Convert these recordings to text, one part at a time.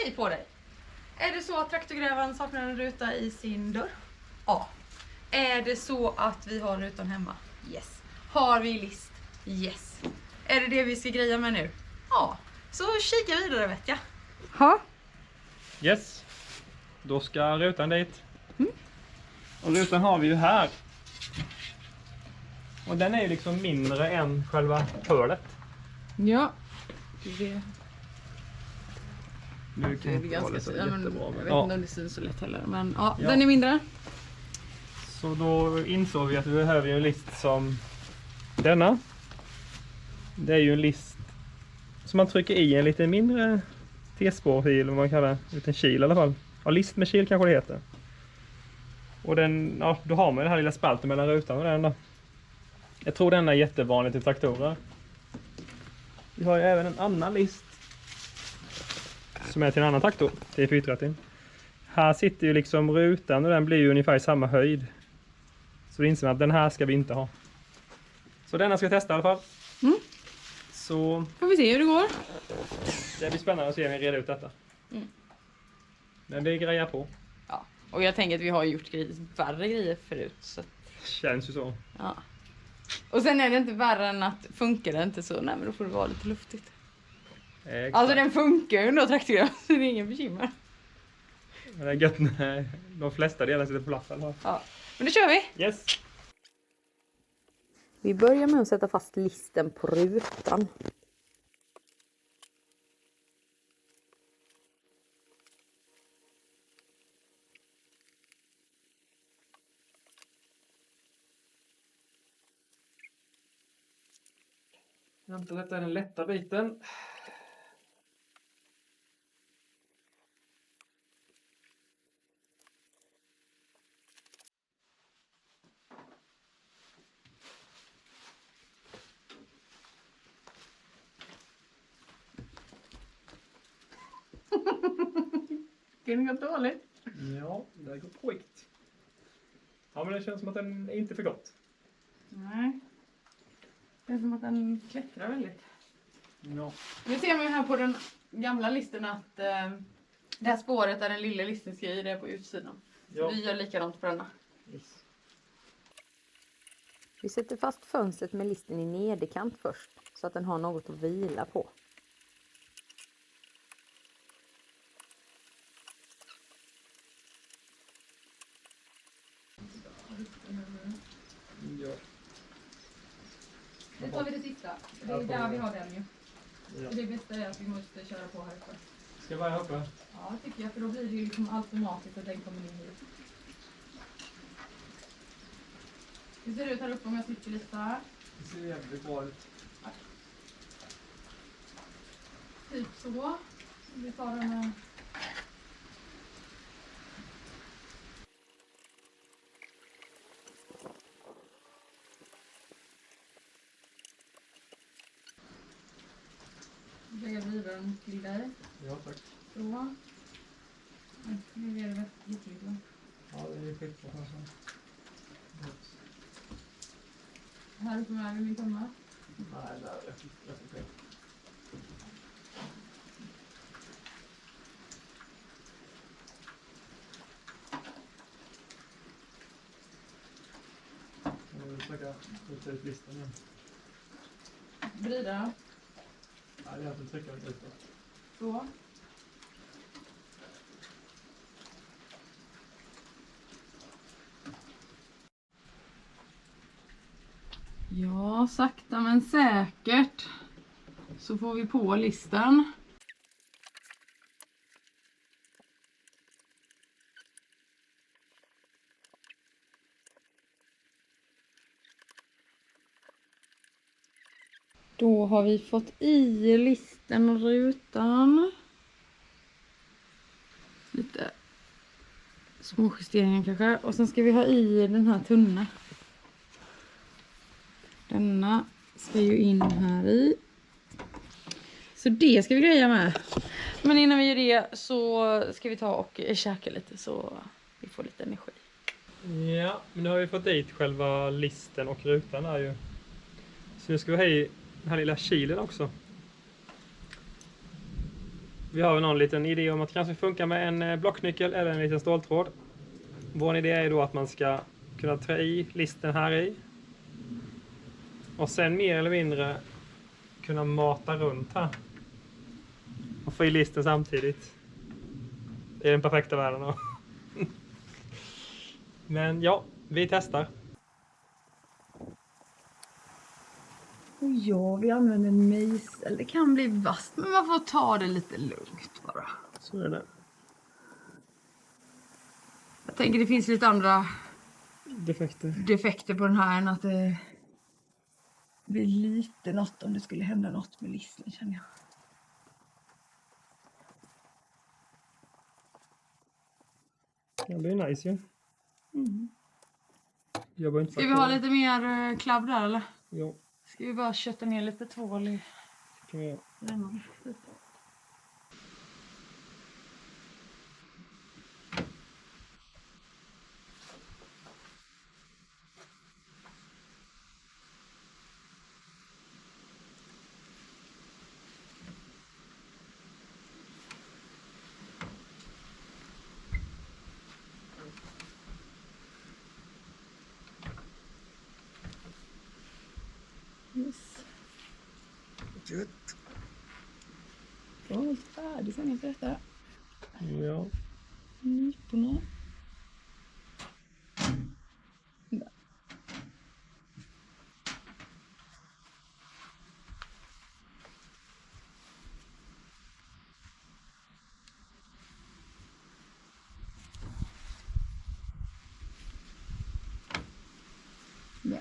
Hej på dig! Är det så att traktorgrävaren saknar en ruta i sin dörr? Ja. Är det så att vi har rutan hemma? Yes. Har vi list? Yes. Är det vi ska greja med nu? Ja. Så kika vidare vet jag. Ha? Yes. Då ska rutan dit. Och rutan har vi ju här. Och den är ju liksom mindre än själva hålet. Ja. Det Nu kan är ganska så jättebra. Jag vet inte om det syns så lätt heller. Men ja, den är mindre. Så då insåg vi att vi behöver en list som denna. Det är ju en list som man trycker i en lite mindre T-spårhil, vad man kallar det, en liten kil i alla fall. Ja, list med kil kanske det heter. Och den, ja, då har man den här lilla spalten mellan rutan och den då. Jag tror den är jättevanlig till traktorer. Vi har ju även en annan list som är till en annan traktor, till 430. Här sitter ju liksom rutan och den blir ju ungefär i samma höjd. Så då inser man att den här ska vi inte ha. Så denna ska vi testa i alla fall. Så Får vi se hur det går. det blir spännande att se om vi reder ut detta. Men vi grejar på. Ja. Och jag tänker att vi har gjort värre grejer förut. Så. Känns ju så. Ja. Och sen är det inte värre än att funkar det inte så, nej men då får det vara lite luftigt. Exakt. Alltså den funkar ju då traktorn, så det är ingen bekymmer. Men det är gött när de flesta delar sitter på plats. Eller? Ja, men då kör vi! Yes! Vi börjar med att sätta fast listen på rutan. Vänta, detta är den lätta biten. Kan det gå dåligt? Ja, det går quickt. Ja, men det känns som att den är inte för gott. Nej. Det är som att den klättrar väldigt. Ja. Nu ser man ju här på den gamla listen att det här spåret där den lilla listen ska i, det är på utsidan. Ja. Vi gör likadant på denna. Yes. Vi sätter fast fönstret med listen i nederkant först, så att den har något att vila på. Ja. Nu tar vi det sista. Det är där vi har den ju. Ja. Det bästa är att vi måste köra på här uppe. Ska jag vara här uppe? Ja, det tycker jag. För då blir det ju liksom automatiskt att den kommer in hit. Hur ser det ut här uppe om jag sitter lite här? Det ser jävligt bra ut. Typ så. Vi tar den här. Lägger vidare den till dig. Ja, tack. Så. Nu är det jättemycket. Ja, det är skitbra. Här uppe med min tumma. Nej, där är det. Jag vill försöka skjuta ut listan igen. Vrida. Nej, jag har inte trycka ut det. Så. Ja, sakta men säkert så får vi på listan. Då har vi fått i listen och rutan. Lite små justeringar kanske. Och sen ska vi ha i den här tunna. Denna ska ju in här i. Så det ska vi greja med. Men innan vi gör det så ska vi ta och käka lite så vi får lite energi. Ja, men nu har vi fått dit själva listen och rutan här ju. Så nu ska vi ha i den här lilla kilen också. Vi har någon liten idé om att det kanske funkar med en blocknyckel eller en liten ståltråd. Vår idé är då att man ska kunna trä i listen här i. Och sen mer eller mindre kunna mata runt här. Och få i listen samtidigt. Det är den perfekta världen då. Men ja, vi testar. Och ja, vi använder en mejsel. Det kan bli vasst, men man får ta det lite lugnt bara. Så är det. Jag tänker det finns lite andra Defekter på den här än att det blir lite något om det skulle hända något med listen, känner jag. Det blir nice ju. Ja. Ska vi ha lite mer klabb där eller? Ja, Ska vi bara kötta ner lite tvål i det kan vi göra. rännan? Yes. Gött. Bra, färdig sen inför detta. Ja. Nyporna. Där. Ja.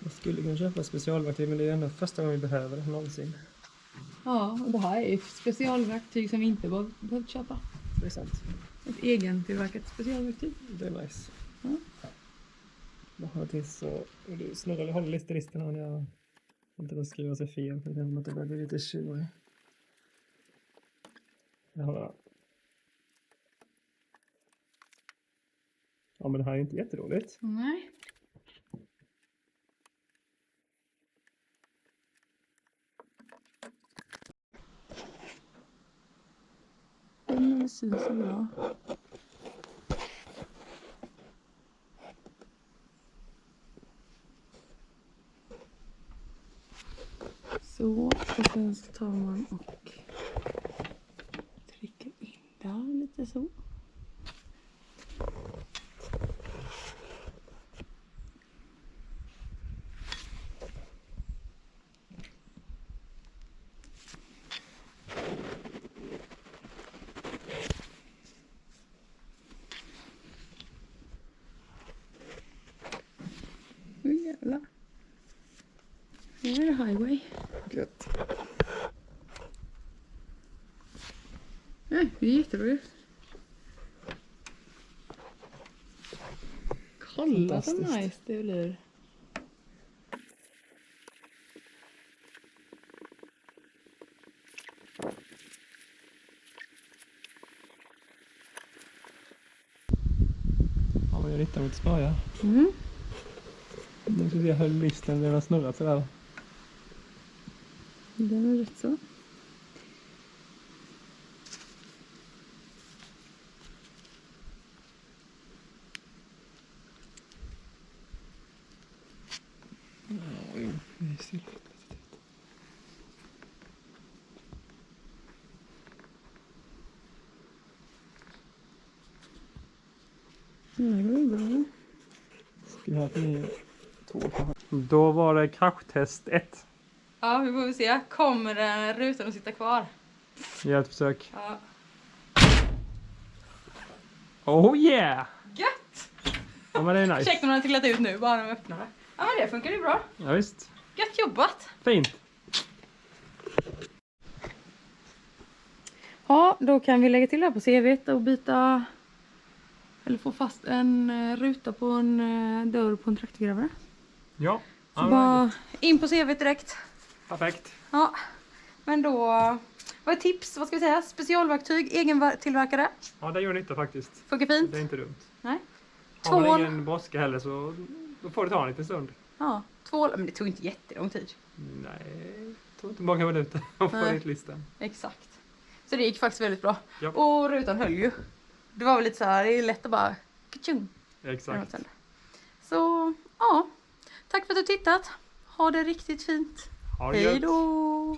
Jag skulle kunna köpa specialverktyg, men det är ändå första gången vi behöver det någonsin. Ja, och det här är ett specialverktyg som vi inte behövt köpa. Det är sant. Ett egentillverkat specialverktyg. Det är nice. Ja. Jag har till så... Du snurrar och håller lite listan här när jag inte bara skriva sig fel. För det känns som att det börjar bli lite tjurig. Ja, men det här är inte jättedåligt. Nej. Det syns så bra. Så, och sen så tar man och trycker in där lite så. Jävlar. Nu är det highway. Gött. Nej, det är jättebra. Kolla så Fantastiskt. nice det blir. Ja, men jag riktar mot spaja. Mm. Nu ska vi se hur listen den har snurrat sådär. Den är rätt så. Jo, det är still. Det går bra. Ska vi ha två kanske? Då var det kraschtest 1. Ja, vi får se. Kommer rutan att sitta kvar? Gör ett försök. Ja. Oh yeah! Gött! Ja, men det är nice. Check om den har trillat ut nu, bara när de öppnar det. Ja, men det funkar ju bra. Ja, visst. Gött jobbat! Fint. Ja, då kan vi lägga till det här på CV:t och byta eller få fast en ruta på en dörr på en traktorgrävare. Ja. Så Ja, bara in på CV:t direkt. perfekt. Ja, men då vad är tips? Vad ska vi säga? Specialverktyg, egentillverkade. Ja, det gör nytta faktiskt. Funkar fint. Det är inte dumt. Nej. Har man Tvål. ingen brådska heller så då får det ta en liten stund. Ja, tvål. Men det tog inte jättelång tid. Nej, jag tror inte många minuter att få Nej. dit listan. Exakt. Så det gick faktiskt väldigt bra. Ja. Och rutan höll ju. Det var väl lite så här, det är lätt att bara kachung. Exakt. Så ja, tack för att du tittat. Ha det riktigt fint. Ha det Hej gött. då!